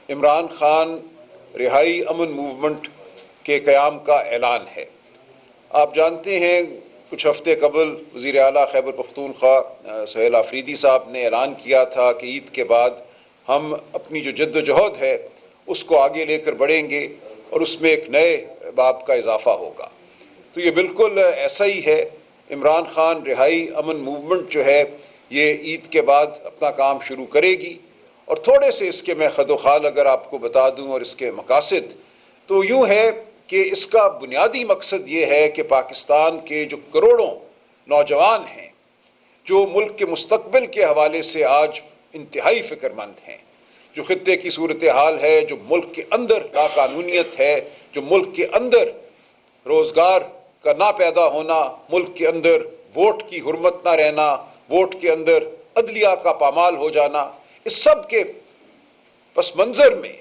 عمران خان رہائی امن موومنٹ کے قیام کا اعلان ہے۔ آپ جانتے ہیں کچھ ہفتے قبل وزیر اعلیٰ خیبر پختونخوا سہیل آفریدی صاحب نے اعلان کیا تھا کہ عید کے بعد ہم اپنی جو جد و جہد ہے اس کو آگے لے کر بڑھیں گے اور اس میں ایک نئے باب کا اضافہ ہوگا۔ تو یہ بالکل ایسا ہی ہے۔ عمران خان رہائی امن موومنٹ جو ہے یہ عید کے بعد اپنا کام شروع کرے گی، اور تھوڑے سے اس کے میں خد و خال اگر آپ کو بتا دوں اور اس کے مقاصد، تو یوں ہے کہ اس کا بنیادی مقصد یہ ہے کہ پاکستان کے جو کروڑوں نوجوان ہیں جو ملک کے مستقبل کے حوالے سے آج انتہائی فکر مند ہیں، جو خطے کی صورتحال ہے، جو ملک کے اندر لاقانونیت ہے، جو ملک کے اندر روزگار کا نہ پیدا ہونا، ملک کے اندر ووٹ کی حرمت نہ رہنا، ووٹ کے اندر عدلیہ کا پامال ہو جانا، اس سب کے پس منظر میں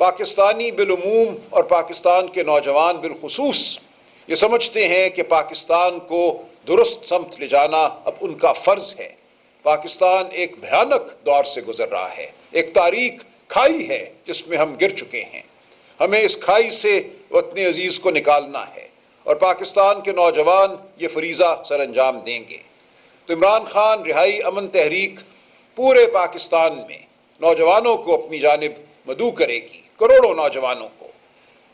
پاکستانی بالعموم اور پاکستان کے نوجوان بالخصوص یہ سمجھتے ہیں کہ پاکستان کو درست سمت لے جانا اب ان کا فرض ہے۔ پاکستان ایک بھیانک دور سے گزر رہا ہے، ایک تاریک کھائی ہے جس میں ہم گر چکے ہیں۔ ہمیں اس کھائی سے وطن عزیز کو نکالنا ہے اور پاکستان کے نوجوان یہ فریضہ سر انجام دیں گے۔ تو عمران خان رہائی امن تحریک پورے پاکستان میں نوجوانوں کو اپنی جانب مدعو کرے گی، کروڑوں نوجوانوں کو۔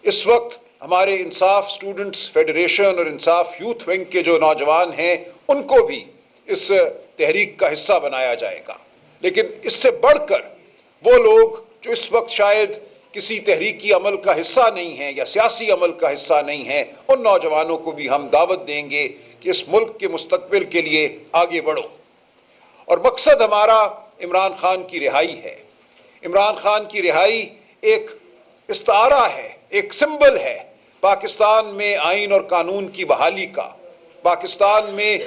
اس وقت ہمارے انصاف اسٹوڈنٹس فیڈریشن اور انصاف یوتھ ونگ کے جو نوجوان ہیں ان کو بھی اس تحریک کا حصہ بنایا جائے گا، لیکن اس سے بڑھ کر وہ لوگ جو اس وقت شاید کسی تحریکی عمل کا حصہ نہیں ہیں یا سیاسی عمل کا حصہ نہیں ہیں، ان نوجوانوں کو بھی ہم دعوت دیں گے کہ اس ملک کے مستقبل کے لیے آگے بڑھو۔ اور مقصد ہمارا عمران خان کی رہائی ہے۔ عمران خان کی رہائی ایک استعارہ ہے، ایک سمبل ہے پاکستان میں آئین اور قانون کی بحالی کا، پاکستان میں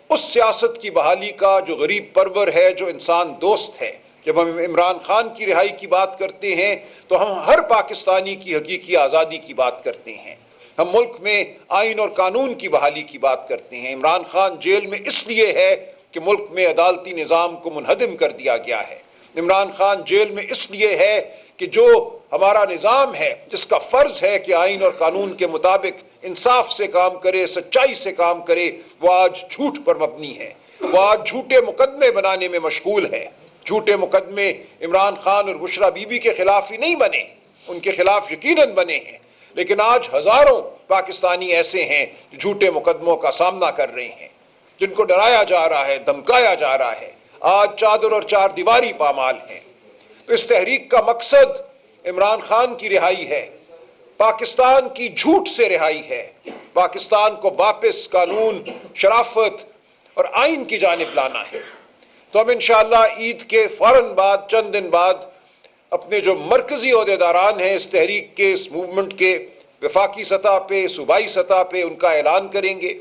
اس سیاست کی بحالی کا جو غریب پرور ہے، جو انسان دوست ہے۔ جب ہم عمران خان کی رہائی کی بات کرتے ہیں تو ہم ہر پاکستانی کی حقیقی آزادی کی بات کرتے ہیں۔ ہم ملک میں آئین اور قانون کی بحالی کی بات کرتے ہیں۔ عمران خان جیل میں اس لیے ہے کہ ملک میں عدالتی نظام کو منہدم کر دیا گیا ہے۔ عمران خان جیل میں اس لیے ہے کہ جو ہمارا نظام ہے جس کا فرض ہے کہ آئین اور قانون کے مطابق انصاف سے کام کرے، سچائی سے کام کرے، وہ آج جھوٹ پر مبنی ہے، وہ آج جھوٹے مقدمے بنانے میں مشغول ہے۔ جھوٹے مقدمے عمران خان اور بشرا بی بی کے خلاف ہی نہیں بنے، ان کے خلاف یقیناً بنے ہیں، لیکن آج ہزاروں پاکستانی ایسے ہیں جو جھوٹے مقدموں کا سامنا کر رہے ہیں، جن کو ڈرایا جا رہا ہے، دھمکایا جا رہا ہے، آج چادر اور چار دیواری پامال ہیں۔ تو اس تحریک کا مقصد عمران خان کی رہائی ہے، پاکستان کی جھوٹ سے رہائی ہے، پاکستان کو واپس قانون، شرافت اور آئین کی جانب لانا ہے۔ تو ہم انشاءاللہ عید کے فوراً بعد چند دن بعد اپنے جو مرکزی عہدیداران ہیں اس تحریک کے، اس موومنٹ کے، وفاقی سطح پہ، صوبائی سطح پہ ان کا اعلان کریں گے۔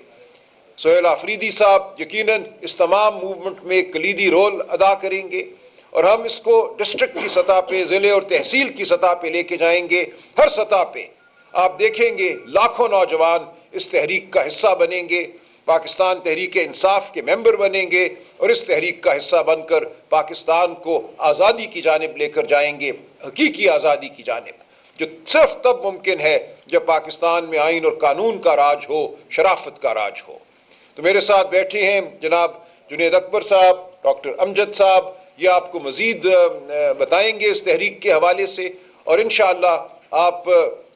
سہیل آفریدی صاحب یقیناً اس تمام موومنٹ میں کلیدی رول ادا کریں گے، اور ہم اس کو ڈسٹرکٹ کی سطح پہ، ضلع اور تحصیل کی سطح پہ لے کے جائیں گے۔ ہر سطح پہ آپ دیکھیں گے لاکھوں نوجوان اس تحریک کا حصہ بنیں گے، پاکستان تحریک انصاف کے ممبر بنیں گے اور اس تحریک کا حصہ بن کر پاکستان کو آزادی کی جانب لے کر جائیں گے، حقیقی آزادی کی جانب، جو صرف تب ممکن ہے جب پاکستان میں آئین اور قانون کا راج ہو، شرافت کا راج ہو۔ تو میرے ساتھ بیٹھے ہیں جناب جنید اکبر صاحب، ڈاکٹر امجد صاحب، یہ آپ کو مزید بتائیں گے اس تحریک کے حوالے سے، اور انشاءاللہ آپ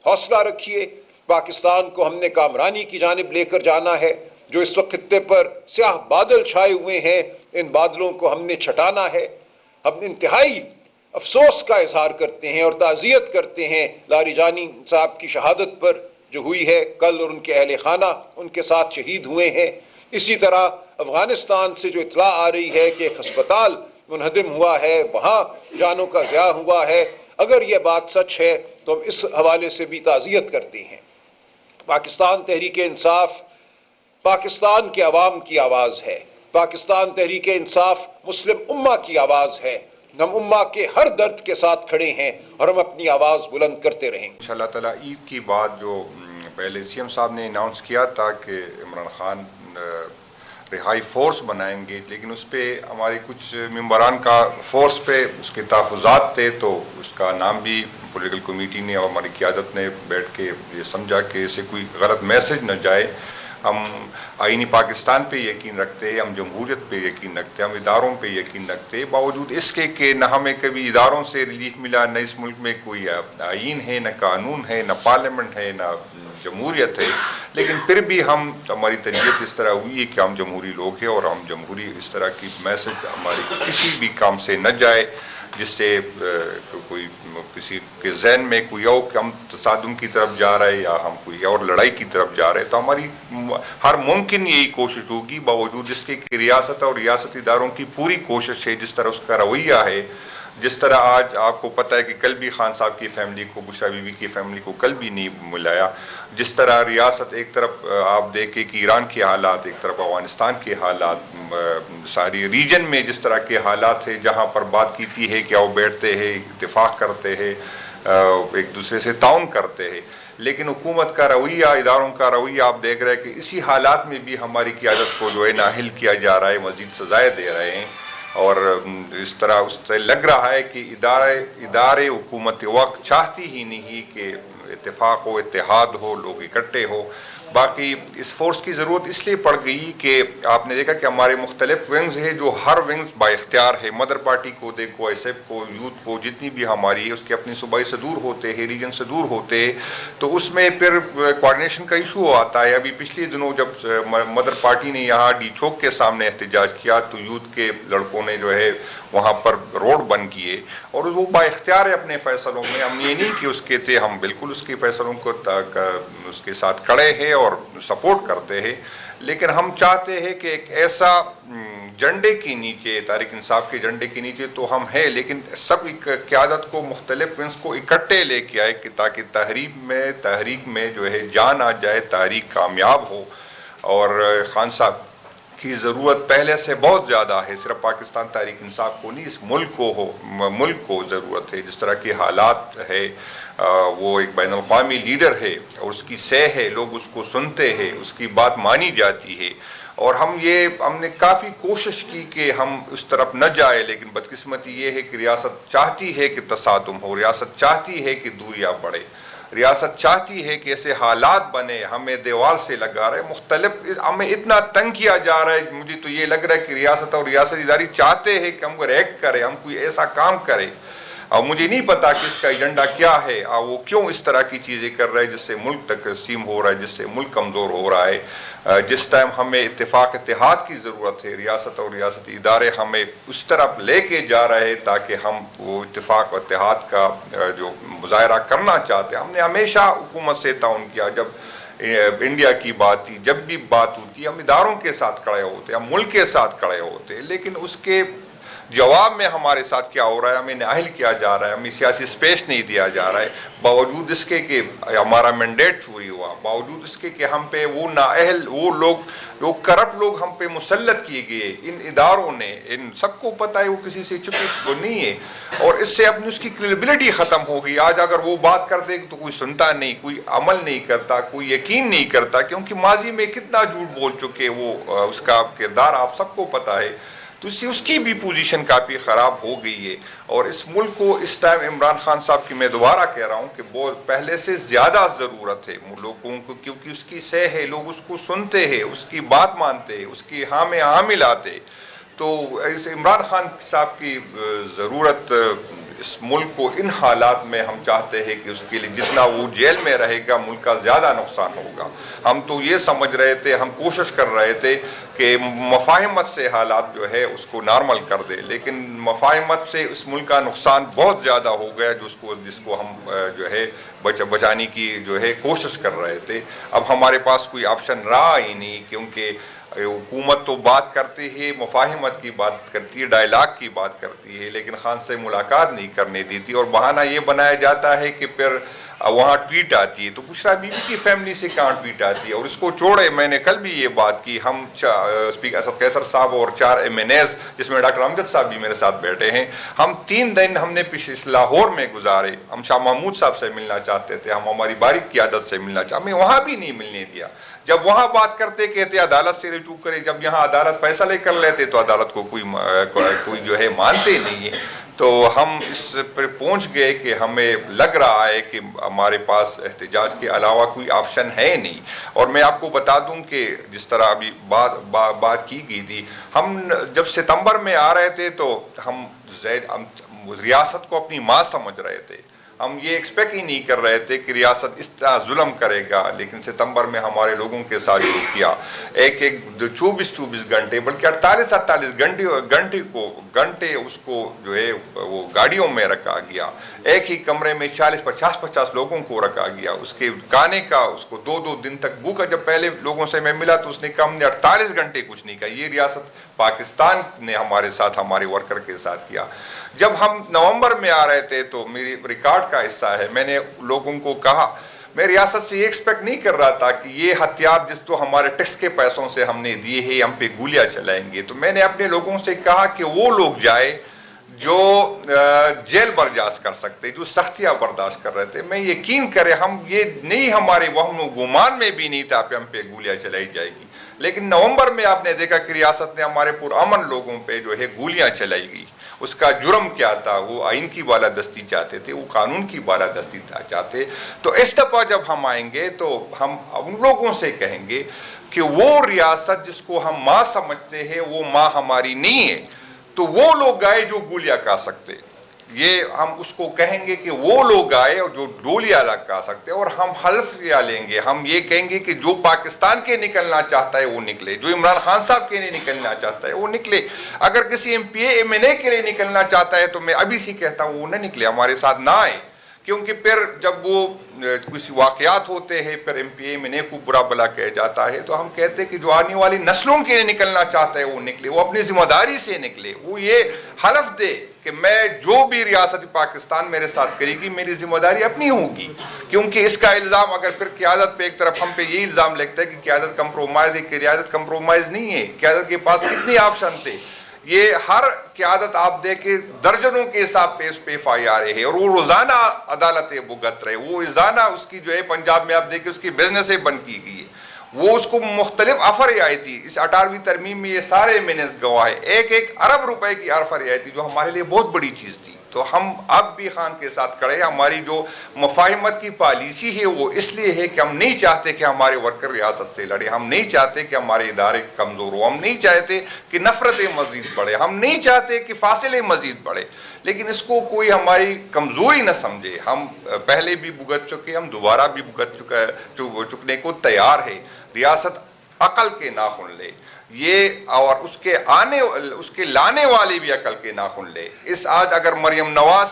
حوصلہ رکھیے۔ پاکستان کو ہم نے کامرانی کی جانب لے کر جانا ہے۔ جو اس وقت خطے پر سیاہ بادل چھائے ہوئے ہیں، ان بادلوں کو ہم نے چھٹانا ہے۔ ہم انتہائی افسوس کا اظہار کرتے ہیں اور تعزیت کرتے ہیں لاری جانی صاحب کی شہادت پر جو ہوئی ہے کل، اور ان کے اہل خانہ ان کے ساتھ شہید ہوئے ہیں۔ اسی طرح افغانستان سے جو اطلاع آ رہی ہے کہ ایک ہسپتال منہدم ہوا ہے، وہاں جانوں کا ضیاع ہوا ہے، اگر یہ بات سچ ہے تو ہم اس حوالے سے بھی تعزیت کرتے ہیں۔ پاکستان تحریک انصاف پاکستان کے عوام کی آواز ہے، پاکستان تحریک انصاف مسلم امہ کی آواز ہے۔ ہم امہ کے ہر درد کے ساتھ کھڑے ہیں اور ہم اپنی آواز بلند کرتے رہیں گے انشاءاللہ تعالیٰ۔ عید کی بعد جو پہلے سی ایم صاحب نے اناؤنس کیا تھا کہ عمران خان رہائی فورس بنائیں گے، لیکن اس پہ ہمارے کچھ ممبران کا فورس پہ اس کے تحفظات تھے، تو اس کا نام بھی پولیٹیکل کمیٹی نے اور ہماری قیادت نے بیٹھ کے یہ سمجھا کہ اسے کوئی غلط میسج نہ جائے. ہم آئینی پاکستان پہ یقین رکھتے ہیں، ہم جمہوریت پہ یقین رکھتے ہیں، ہم اداروں پہ یقین رکھتے ہیں، باوجود اس کے کہ نہ ہمیں کبھی اداروں سے ریلیف ملا، نہ اس ملک میں کوئی آئین ہے، نہ قانون ہے، نہ پارلیمنٹ ہے، نہ جمہوریت ہے، لیکن پھر بھی ہماری تربیت اس طرح ہوئی ہے کہ ہم جمہوری لوگ ہیں، اور ہم جمہوری اس طرح کی میسج ہماری کسی بھی کام سے نہ جائے جس سے کوئی کسی کے ذہن میں کوئی اور کہ ہم تصادم کی طرف جا رہے یا ہم کوئی اور لڑائی کی طرف جا رہے. تو ہماری ہر ممکن یہی کوشش ہوگی، باوجود اس کے کہ ریاست اور ریاستی اداروں کی پوری کوشش ہے، جس طرح اس کا رویہ ہے، جس طرح آج آپ کو پتہ ہے کہ کل بھی خان صاحب کی فیملی کو، بشرا بی بی کی فیملی کو کل بھی نہیں ملایا، جس طرح ریاست ایک طرف آپ دیکھیں کہ ایران کے حالات، ایک طرف افغانستان کے حالات، ساری ریجن میں جس طرح کے حالات ہیں، جہاں پر بات کیتی ہے کہ وہ بیٹھتے ہیں، اتفاق کرتے ہیں، ایک دوسرے سے تعاون کرتے ہیں، لیکن حکومت کا رویہ، اداروں کا رویہ آپ دیکھ رہے ہیں کہ اسی حالات میں بھی ہماری قیادت کو جو ہے نااہل کیا جا رہا ہے، مزید سزائیں دے رہے ہیں. اور اس طرح اس سے لگ رہا ہے کہ ادارے حکومت وقت چاہتی ہی نہیں کہ اتفاق ہو، اتحاد ہو، لوگ اکٹھے ہو. باقی اس فورس کی ضرورت اس لیے پڑ گئی کہ آپ نے دیکھا کہ ہمارے مختلف ونگز ہیں، جو ہر ونگز با اختیار ہے. مدر پارٹی کو دیکھو، ایس ایف کو، یوتھ کو، جتنی بھی ہماری ہے، اس کے اپنی صوبائی سے دور ہوتے ہیں، ریجن سے دور ہوتے ہیں، تو اس میں پھر کوارڈینیشن کا ایشو آتا ہے. ابھی پچھلے دنوں جب مدر پارٹی نے یہاں ڈی چوک کے سامنے احتجاج کیا، تو یوتھ کے لڑکوں نے جو ہے وہاں پر روڈ بند کیے، اور وہ با اختیار ہے اپنے فیصلوں میں. ہم یہ نہیں کہ اس کے تھے، ہم بالکل اس کے فیصلوں کو اس کے ساتھ کھڑے ہیں اور سپورٹ کرتے ہیں، لیکن ہم چاہتے ہیں کہ ایک ایسا جھنڈے کے نیچے، تحریک انصاف کے جھنڈے کے نیچے تو ہم ہیں، لیکن سب قیادت کو، مختلف ونگز کو اکٹھے لے کے آئے کہ تاکہ تحریک میں جو ہے جان آ جائے، تحریک کامیاب ہو. اور خان صاحب کی ضرورت پہلے سے بہت زیادہ ہے، صرف پاکستان تحریک انصاف کو نہیں، اس ملک کو ضرورت ہے. جس طرح کے حالات ہے، وہ ایک بین الاقوامی لیڈر ہے، اور اس کی سہ ہے، لوگ اس کو سنتے ہیں، اس کی بات مانی جاتی ہے. اور ہم نے کافی کوشش کی کہ ہم اس طرف نہ جائے، لیکن بدقسمتی یہ ہے کہ ریاست چاہتی ہے کہ تصادم ہو، ریاست چاہتی ہے کہ دوریاں بڑھے، ریاست چاہتی ہے کہ ایسے حالات بنے، ہمیں دیوار سے لگا رہے، مختلف ہمیں اتنا تنگ کیا جا رہا ہے. مجھے تو یہ لگ رہا ہے کہ ریاست اور ریاستی ادارے چاہتے ہیں کہ ہم کو ریکٹ کرے، ہم کوئی ایسا کام کرے. اور مجھے نہیں پتا کہ اس کا ایجنڈا کیا ہے، اور وہ کیوں اس طرح کی چیزیں کر رہے ہیں جس سے ملک تقسیم ہو رہا ہے، جس سے ملک کمزور ہو رہا ہے. جس ٹائم ہمیں اتحاد کی ضرورت ہے، ریاست اور ریاستی ادارے ہمیں اس طرف لے کے جا رہے ہیں تاکہ ہم وہ اتفاق و اتحاد کا جو مظاہرہ کرنا چاہتے ہیں. ہم نے ہمیشہ حکومت سے تعاون کیا، جب انڈیا کی بات تھی، جب بھی بات ہوتی، ہم اداروں کے ساتھ کھڑے ہوتے، ہم ملک کے ساتھ کھڑے ہوتے، لیکن اس کے جواب میں ہمارے ساتھ کیا ہو رہا ہے، ہمیں نااہل کیا جا رہا ہے، ہمیں سیاسی سپیس نہیں دیا جا رہا ہے، باوجود اس کے کہ ہمارا مینڈیٹ چوری ہوا، باوجود اس کے کہ ہم پہ وہ نااہل، وہ کرپٹ لوگ ہم پہ مسلط کیے گئے. ان اداروں نے، ان سب کو پتہ ہے، وہ کسی سے چھپی وہ نہیں ہے، اور اس سے اپنی اس کی کریڈیبلٹی ختم ہو گئی. آج اگر وہ بات کرتے تو کوئی سنتا نہیں، کوئی عمل نہیں کرتا، کوئی یقین نہیں کرتا، کیونکہ ماضی میں کتنا جھوٹ بول چکے وہ، اس کا کردار آپ سب کو پتہ ہے. تو اس کی بھی پوزیشن کافی خراب ہو گئی ہے. اور اس ملک کو اس ٹائم عمران خان صاحب کی میں دوبارہ کہہ رہا ہوں کہ بہت پہلے سے زیادہ ضرورت ہے لوگوں کو، کیونکہ اس کی سہ ہے، لوگ اس کو سنتے ہیں، اس کی بات مانتے ہیں، اس کی ہاں میں ہاں ملاتے. تو اس عمران خان صاحب کی ضرورت اس ملک کو ان حالات میں ہم چاہتے ہیں کہ اس کے لیے جتنا وہ جیل میں رہے گا، ملک کا زیادہ نقصان ہوگا. ہم تو یہ سمجھ رہے تھے، ہم کوشش کر رہے تھے کہ مفاہمت سے حالات جو ہے اس کو نارمل کر دے، لیکن مفاہمت سے اس ملک کا نقصان بہت زیادہ ہو گیا، جس کو ہم جو ہے بچانے کی جو ہے کوشش کر رہے تھے. اب ہمارے پاس کوئی آپشن رہا ہی نہیں، کیونکہ حکومت تو بات کرتی ہے، مفاہمت کی بات کرتی ہے، ڈائلاگ کی بات کرتی ہے، لیکن خان سے ملاقات نہیں کرنے دیتی. اور بہانہ یہ بنایا جاتا ہے کہ پھر وہاں ٹویٹ آتی ہے تو بشرا بی بی کی فیملی سے کہاں ٹویٹ آتی ہے؟ اور اس کو چھوڑے، میں نے کل بھی یہ بات کی، ہم اسپیکر اسد قیصر صاحب اور 4 MNAs جس میں ڈاکٹر امجد صاحب بھی میرے ساتھ بیٹھے ہیں، ہم 3 دن ہم نے لاہور میں گزارے. ہم شاہ محمود صاحب سے ملنا چاہتے تھے، ہم ہماری باریک قیادت سے ملنا چاہتے، ہمیں وہاں بھی نہیں ملنے دیا. جب وہاں بات کرتے کہتے عدالت سے رجوع کرے، جب یہاں عدالت فیصلے کر لیتے تو عدالت کو کوئی جو ہے مانتے نہیں ہے. تو ہم اس پر پہنچ گئے کہ ہمیں لگ رہا ہے کہ ہمارے پاس احتجاج کے علاوہ کوئی آپشن ہے نہیں. اور میں آپ کو بتا دوں کہ جس طرح ابھی بات کی گئی تھی، ہم جب ستمبر میں آ رہے تھے تو ہم ریاست کو اپنی ماں سمجھ رہے تھے. ہم یہ ایکسپیکٹ ہی نہیں کر رہے تھے کہ ریاست اس طرح ظلم کرے گا. لیکن ستمبر میں ہمارے لوگوں کے ساتھ جو کیا، ایک 24 گھنٹے بلکہ 48 گھنٹے اس کو جو ہے وہ گاڑیوں میں رکھا گیا. ایک ہی کمرے میں 40-50 لوگوں کو رکھا گیا. اس کے کھانے کا اس کو 2 دن تک بھوکا. جب پہلے لوگوں سے میں ملا تو اس نے کہا ہم نے 48 گھنٹے کچھ نہیں کہا. یہ ریاست پاکستان نے ہمارے ساتھ، ہمارے ورکر کے ساتھ کیا. جب ہم نومبر میں آ رہے تھے تو میری ریکارڈ کا حصہ ہے، میں نے لوگوں کو کہا میں ریاست سے یہ ایکسپیکٹ نہیں کر رہا تھا کہ یہ ہتھیار جس تو ہمارے ٹیکس کے پیسوں سے ہم نے دیے ہیں ہم پہ گولیاں چلائیں گے. تو میں نے اپنے لوگوں سے کہا کہ وہ لوگ جائے جو جیل برداشت کر سکتے، جو سختیاں برداشت کر رہے تھے. میں یقین کرے ہم یہ نہیں، ہمارے وہم و گمان میں بھی نہیں تھا کہ ہم پہ گولیاں چلائی جائے گی. لیکن نومبر میں آپ نے دیکھا کہ ریاست نے ہمارے پرامن لوگوں پہ جو ہے گولیاں چلائی گئی. اس کا جرم کیا تھا؟ وہ آئین کی بالادستی چاہتے تھے، وہ قانون کی بالادستی چاہتے. تو اس دفعہ جب ہم آئیں گے تو ہم ان لوگوں سے کہیں گے کہ وہ ریاست جس کو ہم ماں سمجھتے ہیں وہ ماں ہماری نہیں ہے. تو وہ لوگ آئے جو گولیاں کھا سکتے، یہ ہم اس کو کہیں گے کہ وہ لوگ آئے اور جو ڈولیاں لگا سکتے. اور ہم حلف کیا لیں گے، ہم یہ کہیں گے کہ جو پاکستان کے نکلنا چاہتا ہے وہ نکلے، جو عمران خان صاحب کے لیے نکلنا چاہتا ہے وہ نکلے. اگر کسی MPA MNA کے لیے نکلنا چاہتا ہے تو میں ابھی سے کہتا ہوں وہ نہ نکلے، ہمارے ساتھ نہ آئے. کیونکہ پھر جب وہ کچھ واقعات ہوتے ہیں پھر MPA MNA کو برا بلا کہا جاتا ہے. تو ہم کہتے ہیں کہ جو آنے والی نسلوں کے لیے نکلنا چاہتا ہے وہ نکلے، وہ اپنی ذمہ داری سے نکلے. وہ یہ حلف دے کہ میں جو بھی ریاست پاکستان میرے ساتھ کرے گی میری ذمہ داری اپنی ہوگی. کیونکہ اس کا الزام اگر پھر قیادت پہ ایک طرف ہم پہ یہ الزام لگتا ہے کہ قیادت کمپرومائز ہے، کہ قیادت کمپرومائز نہیں ہے. قیادت کے پاس کتنے آپشن تھے. یہ ہر قیادت آپ دیکھیں درجنوں کے حساب پہ اس پہ FIR ہے اور وہ روزانہ عدالتیں بھگت رہے. وہ روزانہ اس کی جو ہے پنجاب میں آپ دیکھیں اس کی بزنسیں بند کی گئی ہے. وہ اس کو مختلف آفر آئی تھی. اس 18ویں ترمیم میں یہ سارے MNAs گواہ ہے، 1 ارب روپے کی آفر آئی تھی جو ہمارے لیے بہت بڑی چیز تھی. تو ہم اب بھی خان کے ساتھ کھڑے ہیں. ہماری جو مفاہمت کی پالیسی ہے وہ اس لیے ہے کہ ہم نہیں چاہتے کہ ہمارے ورکر ریاست سے لڑے، ہم نہیں چاہتے کہ ہمارے ادارے کمزور ہو، ہم نہیں چاہتے کہ نفرتیں مزید بڑھے، ہم نہیں چاہتے کہ فاصلے مزید بڑھے. لیکن اس کو کوئی ہماری کمزوری نہ سمجھے. ہم پہلے بھی بھگت چکے، ہم دوبارہ بھی چکنے کو تیار ہے. ریاست عقل کے ناخن لے یہ، اور اس کے لانے والے بھی عقل کے ناخن لے. اس آج اگر مریم نواز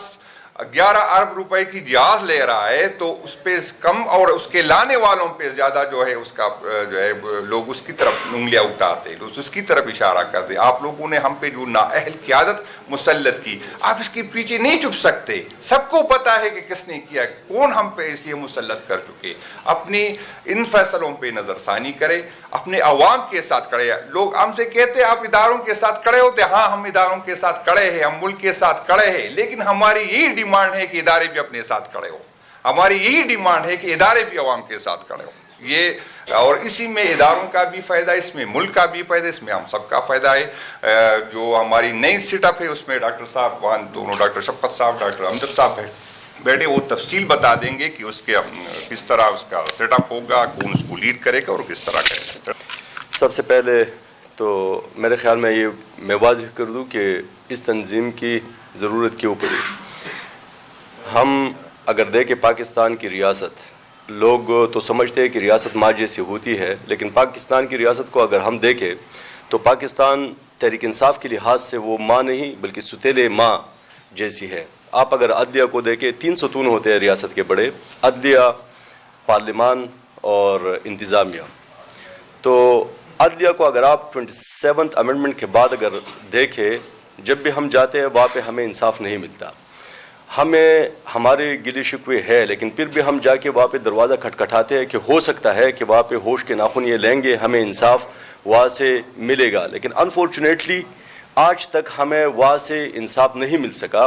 11 ارب روپے کی جہاز لے رہا ہے تو اس پہ کم اور اس کے لانے والوں پہ زیادہ جو ہے اس کا جو ہے لوگ اس کی طرف انگلیاں اٹھاتے، اس کی طرف اشارہ کرتے. آپ لوگوں نے ہم پہ جو نااہل قیادت مسلط کی، آپ اس کے پیچھے نہیں چھپ سکتے. سب کو پتا ہے کہ کس نے کیا، کون ہم پہ اس لیے مسلط کر چکے. اپنی ان فیصلوں پہ نظر ثانی کرے، اپنے عوام کے ساتھ کھڑے. لوگ ہم سے کہتے آپ اداروں کے ساتھ کھڑے ہوتے. ہاں ہم اداروں کے ساتھ کھڑے ہیں، ہم ملک کے ساتھ کھڑے ہیں. لیکن ہماری یہی ڈیمانڈ ہے کہ ادارے بھی اپنے ساتھ کھڑے ہو. ہماری یہی ڈیمانڈ ہے کہ ادارے بھی عوام کے ساتھ کھڑے ہو. یہ اور اسی میں اداروں کا بھی فائدہ، اس میں ملک کا بھی فائدہ، اس میں ہم سب کا فائدہ ہے. جو ہماری نئی سیٹ اپ ہے اس میں ڈاکٹر صاحب وہاں دونوں ڈاکٹر شفقت صاحب ڈاکٹر امجد صاحب بیٹھے، وہ تفصیل بتا دیں گے کہ اس کے کس طرح اس کا سیٹ اپ ہوگا، کون اس کو لیڈ کرے گا اور کس طرح کرے گا. سب سے پہلے تو میرے خیال میں یہ میں واضح کر دوں کہ اس تنظیم کی ضرورت کیوں پڑی. ہم اگر دیکھیں پاکستان کی ریاست، لوگ تو سمجھتے ہیں کہ ریاست ماں جیسی ہوتی ہے، لیکن پاکستان کی ریاست کو اگر ہم دیکھیں تو پاکستان تحریک انصاف کے لحاظ سے وہ ماں نہیں بلکہ ستیلے ماں جیسی ہے. آپ اگر عدلیہ کو دیکھیں 3 ستون ہوتے ہیں ریاست کے بڑے، عدلیہ، پارلیمان اور انتظامیہ. تو عدلیہ کو اگر آپ 27 امنڈمنٹ کے بعد اگر دیکھیں، جب بھی ہم جاتے ہیں وہاں پہ ہمیں انصاف نہیں ملتا. ہمیں ہمارے گلے شکوے ہے، لیکن پھر بھی ہم جا کے وہاں پہ دروازہ کھٹکھٹاتے ہیں کہ ہو سکتا ہے کہ وہاں پہ ہوش کے ناخن یہ لیں گے، ہمیں انصاف وہاں سے ملے گا، لیکن انفارچونیٹلی آج تک ہمیں وہاں سے انصاف نہیں مل سکا۔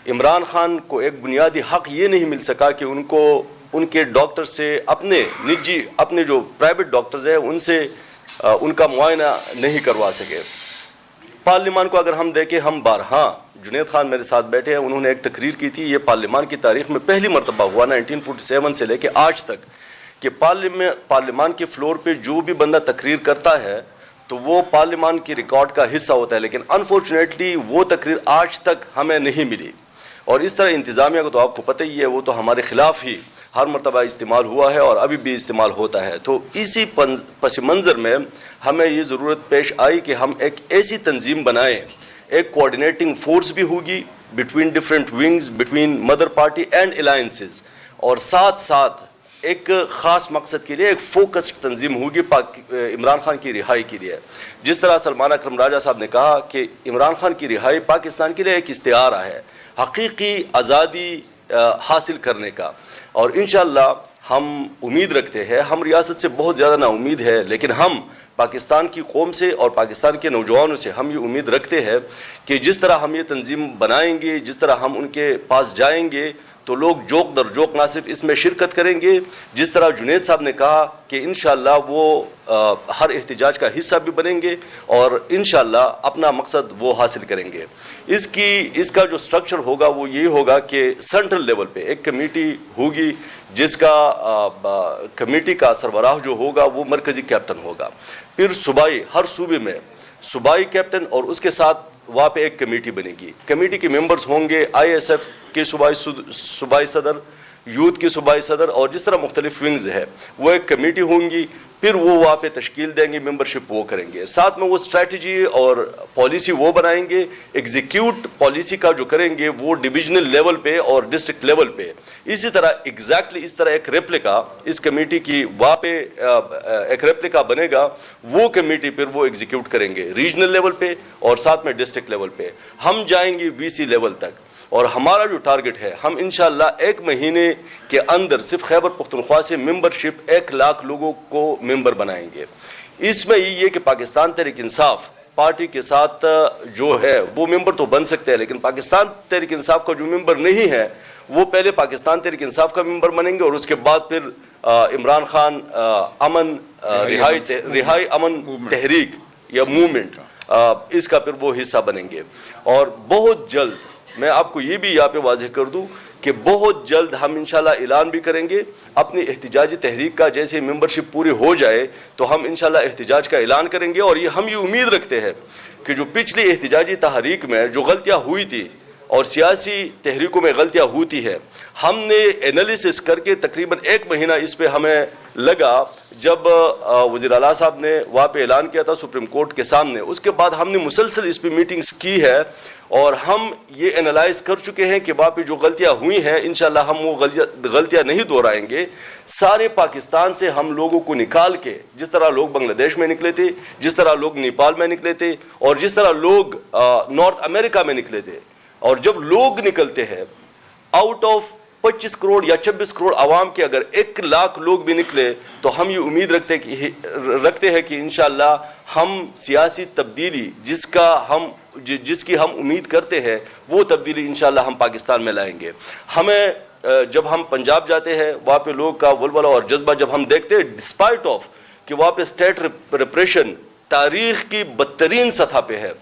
عمران خان کو ایک بنیادی حق یہ نہیں مل سکا کہ ان کو ان کے ڈاکٹر سے اپنے جو پرائیویٹ ڈاکٹرز ہیں ان سے ان کا معائنہ نہیں کروا سکے۔ پارلیمان کو اگر ہم دیکھیں، ہم بارہا، جنید خان میرے ساتھ بیٹھے ہیں، انہوں نے ایک تقریر کی تھی، یہ پارلیمان کی تاریخ میں پہلی مرتبہ ہوا 1947 سے لے کے آج تک کہ پارلیمان کے فلور پہ جو بھی بندہ تقریر کرتا ہے تو وہ پارلیمان کی ریکارڈ کا حصہ ہوتا ہے، لیکن انفارچونیٹلی وہ تقریر آج تک ہمیں نہیں ملی۔ اور اس طرح انتظامیہ کو تو آپ کو پتہ ہی ہے، وہ تو ہمارے خلاف ہی ہر مرتبہ استعمال ہوا ہے اور ابھی بھی استعمال ہوتا ہے۔ تو اسی پس منظر میں ہمیں یہ ضرورت پیش آئی کہ ہم ایک ایسی تنظیم بنائیں، ایک کوآرڈینیٹنگ فورس بھی ہوگی between different wings, between mother party and alliances, اور ساتھ ساتھ ایک خاص مقصد کے لیے ایک فوکسڈ تنظیم ہوگی عمران خان کی رہائی کے لیے۔ جس طرح سلمان اکرم راجہ صاحب نے کہا کہ عمران خان کی رہائی پاکستان کے لیے ایک استعارہ ہے حقیقی آزادی حاصل کرنے کا، اور انشاءاللہ ہم امید رکھتے ہیں، ہم ریاست سے بہت زیادہ نا امید ہے، لیکن ہم پاکستان کی قوم سے اور پاکستان کے نوجوانوں سے ہم یہ امید رکھتے ہیں کہ جس طرح ہم یہ تنظیم بنائیں گے، جس طرح ہم ان کے پاس جائیں گے تو لوگ جوک در جوک نہ صرف اس میں شرکت کریں گے، جس طرح جنید صاحب نے کہا کہ انشاءاللہ وہ ہر احتجاج کا حصہ بھی بنیں گے اور انشاءاللہ اپنا مقصد وہ حاصل کریں گے۔ اس کا جو سٹرکچر ہوگا وہ یہی ہوگا کہ سینٹرل لیول پہ ایک کمیٹی ہوگی، جس کا کمیٹی کا سربراہ جو ہوگا وہ مرکزی کیپٹن ہوگا، پھر صوبائی ہر صوبے میں صوبائی کیپٹن، اور اس کے ساتھ وہاں پہ ایک کمیٹی بنے گی۔ کمیٹی کے ممبرز ہوں گے آئی ایس ایف کے صوبائی صدر، یوتھ کے صوبائی صدر، اور جس طرح مختلف ونگز ہے وہ ایک کمیٹی ہوں گی، پھر وہ وہاں پہ تشکیل دیں گے، ممبرشپ وہ کریں گے، ساتھ میں وہ اسٹریٹجی اور پالیسی وہ بنائیں گے، ایگزیکیوٹ پالیسی کا جو کریں گے وہ ڈویژنل لیول پہ اور ڈسٹرکٹ لیول پہ۔ اسی طرح ایگزیکٹلی اس طرح ایک ریپلیکا اس کمیٹی کی وہاں پہ ایک ریپلیکا بنے گا، وہ کمیٹی پھر وہ ایگزیکیوٹ کریں گے ریجنل لیول پہ اور ساتھ میں ڈسٹرکٹ لیول پہ۔ ہم جائیں گے وی سی لیول تک، اور ہمارا جو ٹارگٹ ہے، ہم انشاءاللہ 1 مہینے کے اندر صرف خیبر پختونخوا سے ممبرشپ 1 لاکھ لوگوں کو ممبر بنائیں گے۔ اس میں یہ کہ پاکستان تحریک انصاف پارٹی کے ساتھ جو ہے وہ ممبر تو بن سکتے ہیں، لیکن پاکستان تحریک انصاف کا جو ممبر نہیں ہے وہ پہلے پاکستان تحریک انصاف کا ممبر بنیں گے، اور اس کے بعد پھر عمران خان رہائی امن تحریک یا موومنٹ، اس کا پھر وہ حصہ بنیں گے۔ اور بہت جلد میں آپ کو یہ بھی یہاں پہ واضح کر دوں کہ بہت جلد ہم انشاءاللہ اعلان بھی کریں گے اپنی احتجاجی تحریک کا، جیسے ممبرشپ پوری ہو جائے تو ہم انشاءاللہ احتجاج کا اعلان کریں گے۔ اور ہم یہ امید رکھتے ہیں کہ جو پچھلی احتجاجی تحریک میں جو غلطیاں ہوئی تھی اور سیاسی تحریکوں میں غلطیاں ہوتی ہے، ہم نے انالیسس کر کے تقریباً 1 مہینہ اس پہ ہمیں لگا، جب وزیر اعلیٰ صاحب نے وہاں پہ اعلان کیا تھا سپریم کورٹ کے سامنے، اس کے بعد ہم نے مسلسل اس پہ میٹنگز کی ہے، اور ہم یہ انالائز کر چکے ہیں کہ وہاں پہ جو غلطیاں ہوئی ہیں انشاءاللہ ہم وہ غلطیاں نہیں دہرائیں گے۔ سارے پاکستان سے ہم لوگوں کو نکال کے، جس طرح لوگ بنگلہ دیش میں نکلے تھے، جس طرح لوگ نیپال میں نکلے تھے، اور جس طرح لوگ نارتھ امریکہ میں نکلے تھے، اور جب لوگ نکلتے ہیں آؤٹ آف 25 کروڑ یا 26 کروڑ عوام کے اگر 1 لاکھ لوگ بھی نکلے تو ہم یہ امید رکھتے ہیں کہ انشاءاللہ ہم سیاسی تبدیلی جس کی ہم امید کرتے ہیں وہ تبدیلی انشاءاللہ ہم پاکستان میں لائیں گے۔ ہمیں جب ہم پنجاب جاتے ہیں وہاں پہ لوگ کا ولولہ اور جذبہ جب ہم دیکھتے ہیں، ڈسپائٹ آف کہ وہاں پہ اسٹیٹ ریپریشن تاریخ کی بدترین سطح پہ ہے،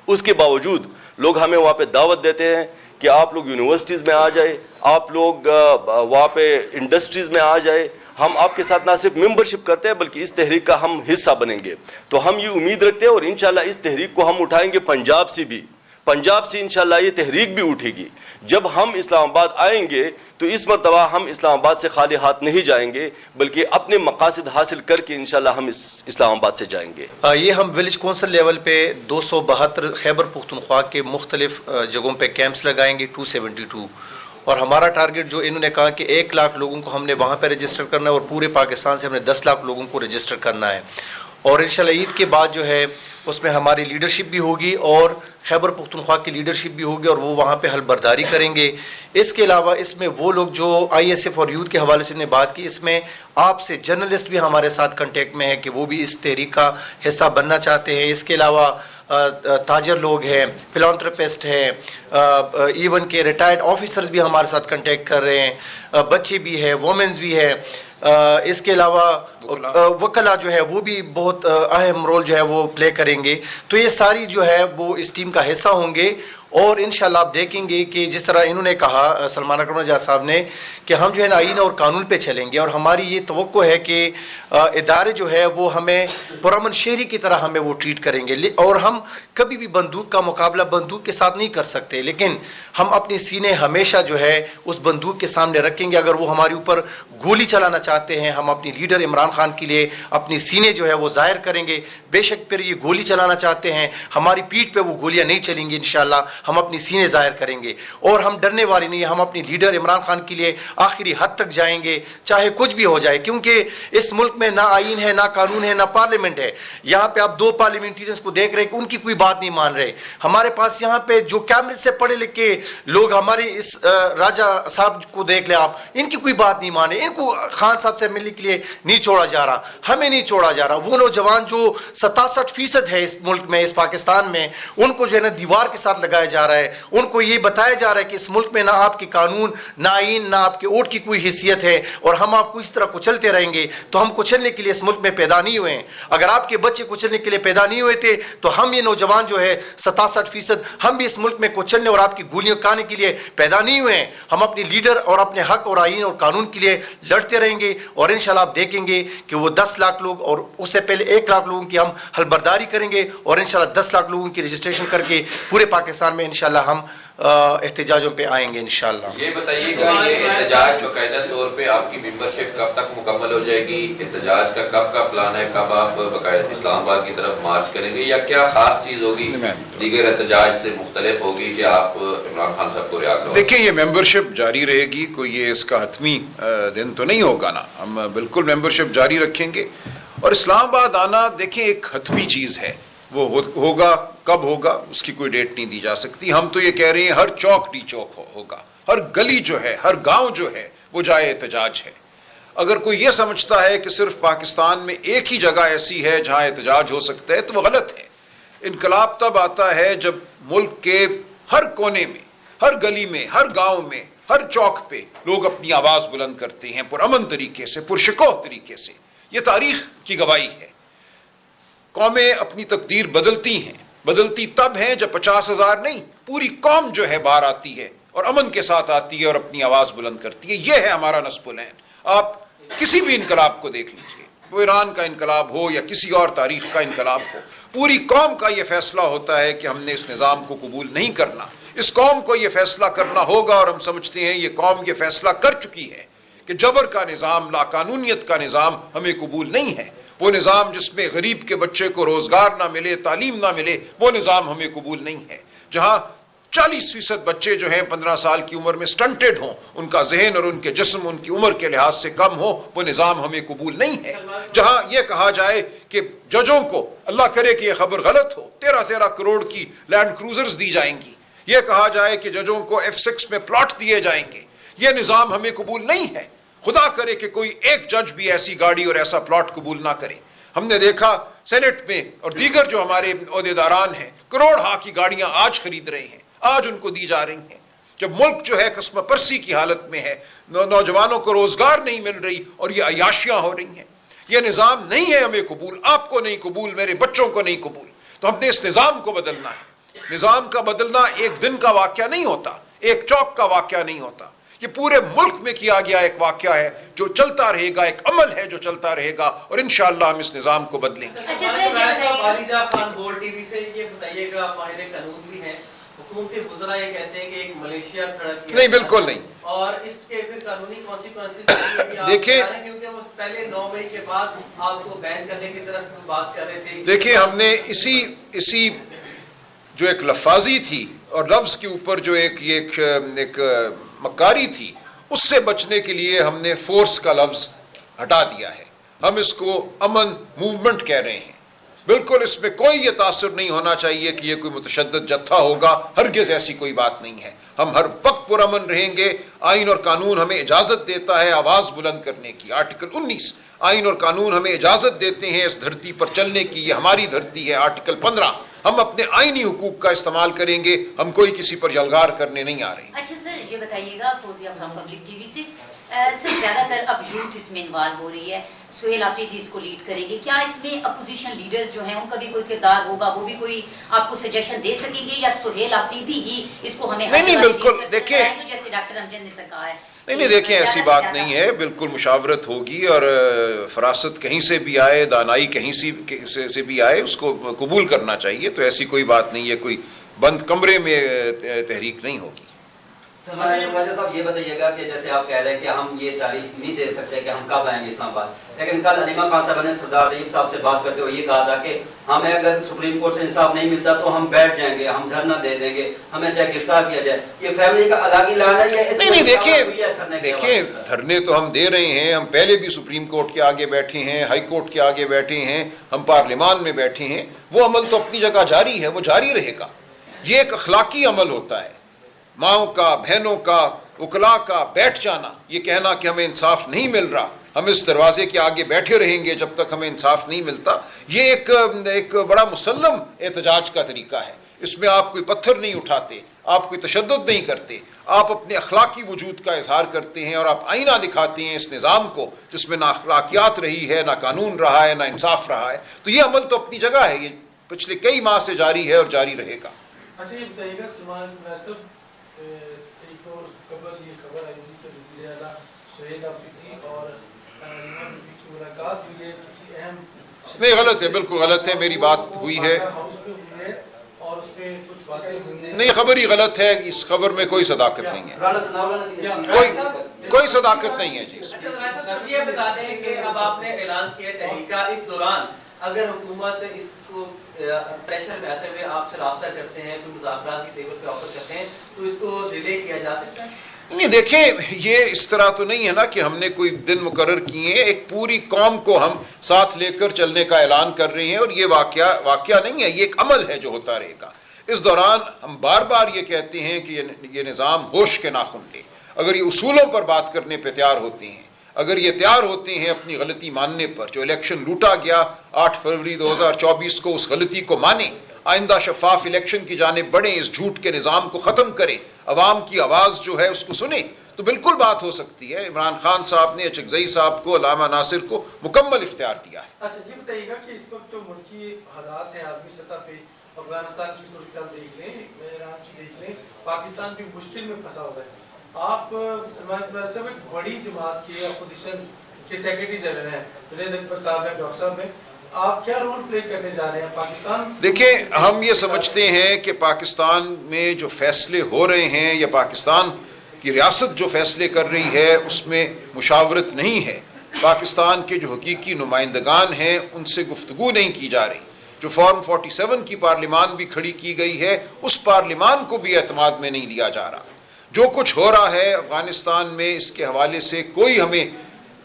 اس کے باوجود لوگ ہمیں وہاں پہ دعوت دیتے ہیں کہ آپ لوگ یونیورسٹیز میں آ جائے، آپ لوگ وہاں پہ انڈسٹریز میں آ جائے، ہم آپ کے ساتھ نہ صرف ممبرشپ کرتے ہیں بلکہ اس تحریک کا ہم حصہ بنیں گے۔ تو ہم یہ امید رکھتے ہیں، اور انشاءاللہ اس تحریک کو ہم اٹھائیں گے پنجاب سے انشاءاللہ یہ تحریک بھی اٹھے گی۔ جب ہم اسلام آباد آئیں گے تو اس مرتبہ ہم اسلام آباد سے خالی ہاتھ نہیں جائیں گے، بلکہ اپنے مقاصد حاصل کر کے انشاءاللہ ہم اسلام آباد سے جائیں گے۔ یہ ہم ولیج کونسل لیول پہ 272 خیبر پختونخوا کے مختلف جگہوں پہ کیمپس لگائیں گے، 272، اور ہمارا ٹارگٹ جو انہوں نے کہا کہ 1 لاکھ لوگوں کو ہم نے وہاں پہ رجسٹر کرنا ہے، اور پورے پاکستان سے ہم نے 10 لاکھ لوگوں کو رجسٹر کرنا ہے۔ اور انشاءاللہ عید کے بعد جو ہے اس میں ہماری لیڈرشپ بھی ہوگی اور خیبر پختونخوا کی لیڈرشپ بھی ہوگی اور وہ وہاں پہ حل برداری کریں گے. اس کے علاوہ اس میں وہ لوگ جو آئی ایس ایف اور یوتھ کے حوالے سے نے بات کی, اس میں آپ سے جرنلسٹ بھی ہمارے ساتھ کنٹیکٹ میں ہیں کہ وہ بھی اس تحریک کا حصہ بننا چاہتے ہیں. اس کے علاوہ تاجر لوگ ہیں, فلانتھراپسٹ ہیں, ایون کے ریٹائرڈ آفیسرز بھی ہمارے ساتھ کنٹیکٹ کر رہے ہیں, بچے بھی ہیں, وومنز بھی ہیں. اس کے علاوہ وکلا جو ہے وہ بھی بہت اہم رول جو ہے وہ پلے کریں گے. تو یہ ساری جو ہے وہ اس ٹیم کا حصہ ہوں گے اور انشاءاللہ آپ دیکھیں گے کہ جس طرح انہوں نے کہا سلمان اکرم نجار صاحب نے کہ ہم جو ہے نا آئین اور قانون پہ چلیں گے اور ہماری یہ توقع ہے کہ ادارے جو ہے وہ ہمیں پرامن شہری کی طرح ہمیں وہ ٹریٹ کریں گے. اور ہم کبھی بھی بندوق کا مقابلہ بندوق کے ساتھ نہیں کر سکتے, لیکن ہم اپنی سینے ہمیشہ جو ہے اس بندوق کے سامنے رکھیں گے. اگر وہ ہمارے اوپر گولی چلانا چاہتے ہیں, ہم اپنی لیڈر عمران خان کے لیے اپنی سینے جو ہے وہ ظاہر کریں گے. بے شک پھر یہ گولی چلانا چاہتے ہیں, ہماری پیٹھ پہ وہ گولیاں نہیں چلیں گی, انشاءاللہ ہم اپنی سینے ظاہر کریں گے اور ہم ڈرنے والے نہیں. ہم اپنی لیڈر عمران خان کے لیے آخری حد تک جائیں گے چاہے کچھ بھی ہو جائے, کیونکہ اس ملک میں نہ آئین ہے, نہ قانون ہے, نہ پارلیمنٹ ہے. یہاں پہ آپ 2 پارلیمنٹیرینز کو دیکھ رہے ہیں کہ ان کی کوئی بات نہیں مان رہے. ہمارے پاس یہاں پہ جو کیمرے سے پڑھے لکھے لوگ, ہمارے اس راجہ صاحب کو دیکھ لیں آپ, ان کی کوئی بات نہیں مانے. ان کو خان صاحب سے ملنے کے لیے نہیں چھوڑا جا رہا, ہمیں نہیں چھوڑا جا رہا. وہ نوجوان جو 67% ہے اس ملک میں, اس پاکستان میں, ان کو جو ہے نا دیوار کے ساتھ لگایا جا رہا ہے. ان کو یہ بتایا جا رہا ہے کہ اس ملک میں نہ آپ کے قانون, نہ آئین, نہ آپ کے ووٹ کی کوئی حیثیت ہے اور ہم آپ کو اس طرح کچلتے رہیں گے. تو ہم کچلنے کے لیے اس ملک میں پیدا نہیں ہوئے ہیں. اگر آپ کے بچے کچلنے کے لیے پیدا نہیں ہوئے تھے تو ہم یہ نوجوان جو ہے 67% ہم بھی اس ملک میں کچلنے اور آپ کی گولیاں کھانے کے لیے پیدا نہیں ہوئے ہیں. ہم اپنی لیڈر اور اپنے حق اور آئین اور قانون کے لیے لڑتے رہیں گے اور انشاءاللہ آپ دیکھیں گے کہ وہ 10 لاکھ لوگ اور اس سے پہلے 1 لاکھ لوگوں کی ہم حل برداری کریں گے اور انشاءاللہ 10 لاکھ لوگوں کی رجسٹریشن کر کے پورے پاکستان میں انشاءاللہ ہم احتجاجوں پہ آئیں گے انشاءاللہ. یہ بتائیے گا یہ احتجاج باقاعدہ طور پہ آپ کی ممبرشپ کب تک مکمل ہو جائے گی؟ احتجاج کا کب کا پلان ہے؟ کب آپ باقاعدہ اسلام آباد کی طرف مارچ کریں گے یا کیا خاص چیز ہوگی دیگر احتجاج سے مختلف ہوگی کہ آپ عمران خان صاحب کو رہا کرو؟ دیکھیں یہ ممبرشپ جاری رہے گی, کوئی یہ اس کا حتمی دن تو نہیں ہوگا نا, ہم بالکل ممبرشپ جاری رکھیں گے. اور اسلام آباد آنا دیکھیں ایک حتمی چیز ہے, وہ ہوگا, کب ہوگا اس کی کوئی ڈیٹ نہیں دی جا سکتی. ہم تو یہ کہہ رہے ہیں ہر چوک ڈی چوک ہوگا, ہر گلی جو ہے, ہر گاؤں جو ہے وہ جائے احتجاج ہے. اگر کوئی یہ سمجھتا ہے کہ صرف پاکستان میں ایک ہی جگہ ایسی ہے جہاں احتجاج ہو سکتا ہے تو وہ غلط ہے. انقلاب تب آتا ہے جب ملک کے ہر کونے میں, ہر گلی میں, ہر گاؤں میں, ہر چوک پہ لوگ اپنی آواز بلند کرتے ہیں پرامن طریقے سے, پرشکوہ طریقے سے. یہ تاریخ کی گواہی ہے. قومیں اپنی تقدیر بدلتی ہیں, بدلتی تب ہیں جب 50,000 نہیں پوری قوم جو ہے باہر آتی ہے اور امن کے ساتھ آتی ہے اور اپنی آواز بلند کرتی ہے. یہ ہے ہمارا نصب العین. آپ کسی بھی انقلاب کو دیکھ لیجئے, وہ ایران کا انقلاب ہو یا کسی اور تاریخ کا انقلاب ہو, پوری قوم کا یہ فیصلہ ہوتا ہے کہ ہم نے اس نظام کو قبول نہیں کرنا. اس قوم کو یہ فیصلہ کرنا ہوگا اور ہم سمجھتے ہیں یہ قوم یہ فیصلہ کر چکی ہے کہ جبر کا نظام, لاقانونیت کا نظام ہمیں قبول نہیں ہے. وہ نظام جس میں غریب کے بچے کو روزگار نہ ملے, تعلیم نہ ملے, وہ نظام ہمیں قبول نہیں ہے. جہاں 40% بچے جو ہیں 15 سال کی عمر میں سٹنٹڈ ہوں, ان کا ذہن اور ان کے جسم ان کی عمر کے لحاظ سے کم ہو, وہ نظام ہمیں قبول نہیں ہے. جہاں یہ کہا جائے کہ ججوں کو, اللہ کرے کہ یہ خبر غلط ہو, 13 کروڑ کی لینڈ کروزرز دی جائیں گی, یہ کہا جائے کہ ججوں کو F6 میں پلاٹ دیے جائیں گے, یہ نظام ہمیں قبول نہیں ہے. خدا کرے کہ کوئی ایک جج بھی ایسی گاڑی اور ایسا پلاٹ قبول نہ کرے. ہم نے دیکھا سینٹ میں اور دیگر جو ہمارے عہدیداران ہیں کروڑ ہا کی گاڑیاں آج خرید رہے ہیں, آج ان کو دی جا رہی ہیں. جب ملک جو ہے قسم پرسی کی حالت میں ہے, نوجوانوں کو روزگار نہیں مل رہی اور یہ عیاشیاں ہو رہی ہیں, یہ نظام نہیں ہے ہمیں قبول. آپ کو نہیں قبول, میرے بچوں کو نہیں قبول. تو ہم نے اس نظام کو بدلنا ہے. نظام کا بدلنا ایک دن کا واقعہ نہیں ہوتا, ایک چوک کا واقعہ نہیں ہوتا. یہ پورے ملک میں کیا گیا ایک واقعہ ہے جو چلتا رہے گا, ایک عمل ہے جو چلتا رہے گا اور انشاءاللہ ہم اس نظام کو بدلیں گے. عالیجا خان بول ٹی وی سے یہ بتائیے گا, ماہر قانون بھی ہیں, حکومتی وزراء یہ کہتے ہیں کہ ایک ملیشیا کھڑا کیا نہیں, بالکل نہیں. اور اس کے پھر قانونی کانسیکوینسز دیکھیں, کیونکہ وہ پہلے 9 مئی کے بعد آپ کو بین کرنے کی طرف بات کر رہے تھے. دیکھیں ہم نے اسی جو ایک لفاظی تھی اور لفظ کے اوپر جو ایک مکاری تھی, اس سے بچنے کے لیے ہم نے فورس کا لفظ ہٹا دیا ہے. ہم اس کو امن موومنٹ کہہ رہے ہیں. بالکل اس میں کوئی یہ تاثر نہیں ہونا چاہیے کہ یہ کوئی متشدد جتھا ہوگا، ہرگز ایسی کوئی بات نہیں ہے. ہم ہر وقت پرامن رہیں گے. آئین اور قانون ہمیں اجازت دیتا ہے آواز بلند کرنے کی. آرٹیکل 19 آئین اور قانون ہمیں اجازت دیتے ہیں اس دھرتی پر چلنے کی، یہ ہماری دھرتی ہے. آرٹیکل 15 ہم اپنے آئینی حقوق کا استعمال کریں گے، ہم کوئی کسی پر یلغار کرنے نہیں آ رہے. اچھا سر یہ بتائیے گا، Fouzia from public T V سے، سر زیادہ تر اب یوتھ اس میں انوالو ہو رہی ہے، سہیل آفریدی اس کو لیڈ کریں گے، کیا اس میں اپوزیشن لیڈرز جو ہیں ان کا بھی کوئی کردار ہوگا، وہ بھی کوئی آپ کو سجیشن دے سکیں گے، یا سہیل آفریدی ہی اس کو ہمیں نہیں بالکل دیکھیں، جیسے ڈاکٹر امجد نے کہا ہے؟ نہیں دیکھیں ایسی بات نہیں ہے، بالکل مشاورت ہوگی اور فراست کہیں سے بھی آئے، دانائی کہیں سے بھی آئے، اس کو قبول کرنا چاہیے. تو ایسی کوئی بات نہیں ہے، کوئی بند کمرے میں تحریک نہیں ہوگی. خواجہ صاحب یہ بتائیے گا کہ جیسے آپ کہہ رہے ہیں کہ ہم یہ تاریخ نہیں دے سکتے کہ ہم کب آئیں گے اسلام آباد، لیکن کل علیمہ خان صاحب نے سردار طیب صاحب سے بات کرتے ہوئے یہ کہا تھا کہ ہمیں اگر سپریم کورٹ سے انصاف نہیں ملتا تو ہم بیٹھ جائیں گے، ہم دھرنا دے دیں گے، ہمیں چاہے گرفتار کیا جائے. یہ فیملی کا الگ اعلان ہے یا نہیں دیکھیں دھرنے تو ہم دے رہے ہیں. ہم پہلے بھی سپریم کورٹ کے آگے بیٹھے ہیں، ہائی کورٹ کے آگے بیٹھے ہیں، ہم پارلیمان میں بیٹھے ہیں. وہ عمل تو اپنی جگہ جاری ہے، وہ جاری رہے گا. یہ ایک اخلاقی عمل ہوتا ہے. ماؤں کا، بہنوں کا، وکلاء کا بیٹھ جانا، یہ کہنا کہ ہمیں انصاف نہیں مل رہا، ہم اس دروازے کے آگے بیٹھے رہیں گے جب تک ہمیں انصاف نہیں ملتا، یہ ایک بڑا مسلم احتجاج کا طریقہ ہے. اس میں آپ کوئی پتھر نہیں اٹھاتے، آپ کوئی تشدد نہیں کرتے، آپ اپنے اخلاقی وجود کا اظہار کرتے ہیں اور آپ آئینہ دکھاتے ہیں اس نظام کو جس میں نہ اخلاقیات رہی ہے، نہ قانون رہا ہے، نہ انصاف رہا ہے. تو یہ عمل تو اپنی جگہ ہے، یہ پچھلے کئی ماہ سے جاری ہے اور جاری رہے گا. اچھا یہ بتائیے گا سلمان صاحب، ایک اور قبل یہ خبر آئی تھی کہ وزیر اعلیٰ سہیل آفریدی اور علیمہ بی کی ملاقات ہوئی ہے کسی اہم، نہیں غلط ہے، بالکل غلط ہے، میری بات ہوئی ہے اور اس میں کچھ باتیں ہوئی ہیں. نہیں خبر ہی غلط ہے، اس خبر میں کوئی صداقت نہیں ہے، کوئی صداقت نہیں ہے. جی یہ بتا دیں کہ اب آپ نے اعلان کیا تحریکہ، اس دوران اگر حکومت اس کو پریشر میں آتے ہوئے آپ سے رابطہ کرتے ہیں، کوئی مذاکرات کی ٹیبل پہ آفر کرتے ہیں تو اس کو ڈیلے کیا جا سکتا ہے؟ نہیں دیکھیں یہ اس طرح تو نہیں ہے نا کہ ہم نے کوئی دن مقرر کیے ہیں. ایک پوری قوم کو ہم ساتھ لے کر چلنے کا اعلان کر رہے ہیں اور یہ واقعہ نہیں ہے، یہ ایک عمل ہے جو ہوتا رہے گا. اس دوران ہم بار بار یہ کہتے ہیں کہ یہ نظام ہوش کے ناخن لے. اگر یہ اصولوں پر بات کرنے پہ تیار ہوتے ہیں، اگر یہ تیار ہوتے ہیں اپنی غلطی ماننے پر، جو الیکشن لوٹا گیا 8 فروری 2024 کو، اس غلطی کو مانیں، آئندہ شفاف الیکشن کی جانب بڑھیں، اس جھوٹ کے نظام کو ختم کریں، عوام کی آواز جو ہے اس کو سنیں، تو بالکل بات ہو سکتی ہے. عمران خان صاحب نے اچکزئی صاحب کو، علامہ ناصر کو مکمل اختیار دیا ہے. اچھا یہ بتائیے گا کہ اس وقت جو ملکی حالات ہیں عالمی سطح پہ، افغانستان کی صورتحال دیکھ لیں، ایران کی دیکھ لیں، پاکستان بھی مشکل میں پھنسا ہوا ہے. آپ سلمان صاحب ایک بڑی جماعت کے اپوزیشن کے سیکرٹری جنرل ہیں، جنید اکبر صاحب ہیں، ڈاکٹر صاحب ہیں، آپ کیا رول پلے کرنے جا رہے ہیں پاکستان؟ دیکھیں ہم یہ سمجھتے ہیں کہ پاکستان میں جو فیصلے ہو رہے ہیں یا پاکستان کی ریاست جو فیصلے کر رہی ہے اس میں مشاورت نہیں ہے. پاکستان کے جو حقیقی نمائندگان ہیں ان سے گفتگو نہیں کی جا رہی. جو فارم 47 کی پارلیمان بھی کھڑی کی گئی ہے اس پارلیمان کو بھی اعتماد میں نہیں لیا جا رہا. جو کچھ ہو رہا ہے افغانستان میں اس کے حوالے سے کوئی ہمیں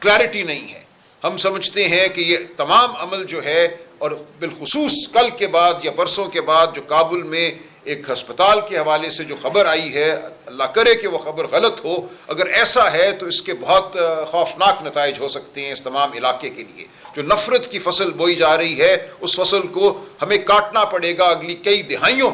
کلیئرٹی نہیں ہے. ہم سمجھتے ہیں کہ یہ تمام عمل جو ہے، اور بالخصوص کل کے بعد یا پرسوں کے بعد جو کابل میں ایک ہسپتال کے حوالے سے جو خبر آئی ہے، اللہ کرے کہ وہ خبر غلط ہو، اگر ایسا ہے تو اس کے بہت خوفناک نتائج ہو سکتے ہیں اس تمام علاقے کے لیے. جو نفرت کی فصل بوئی جا رہی ہے اس فصل کو ہمیں کاٹنا پڑے گا اگلی کئی دہائیوں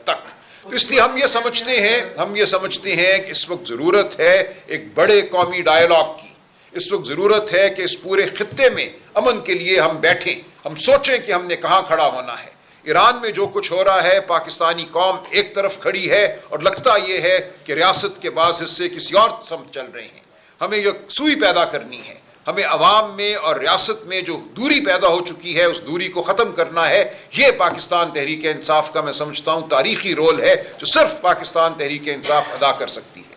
تک. تو اس لیے ہم یہ سمجھتے ہیں کہ اس وقت ضرورت ہے ایک بڑے قومی ڈائیلاگ کی. اس وقت ضرورت ہے کہ اس پورے خطے میں امن کے لیے ہم بیٹھیں، ہم سوچیں کہ ہم نے کہاں کھڑا ہونا ہے. ایران میں جو کچھ ہو رہا ہے، پاکستانی قوم ایک طرف کھڑی ہے اور لگتا یہ ہے کہ ریاست کے بعض حصے کسی اور سمت چل رہے ہیں. ہمیں یکسوئی پیدا کرنی ہے، ہمیں عوام میں اور ریاست میں جو دوری پیدا ہو چکی ہے اس دوری کو ختم کرنا ہے. یہ پاکستان تحریک انصاف کا میں سمجھتا ہوں تاریخی رول ہے جو صرف پاکستان تحریک انصاف ادا کر سکتی ہے.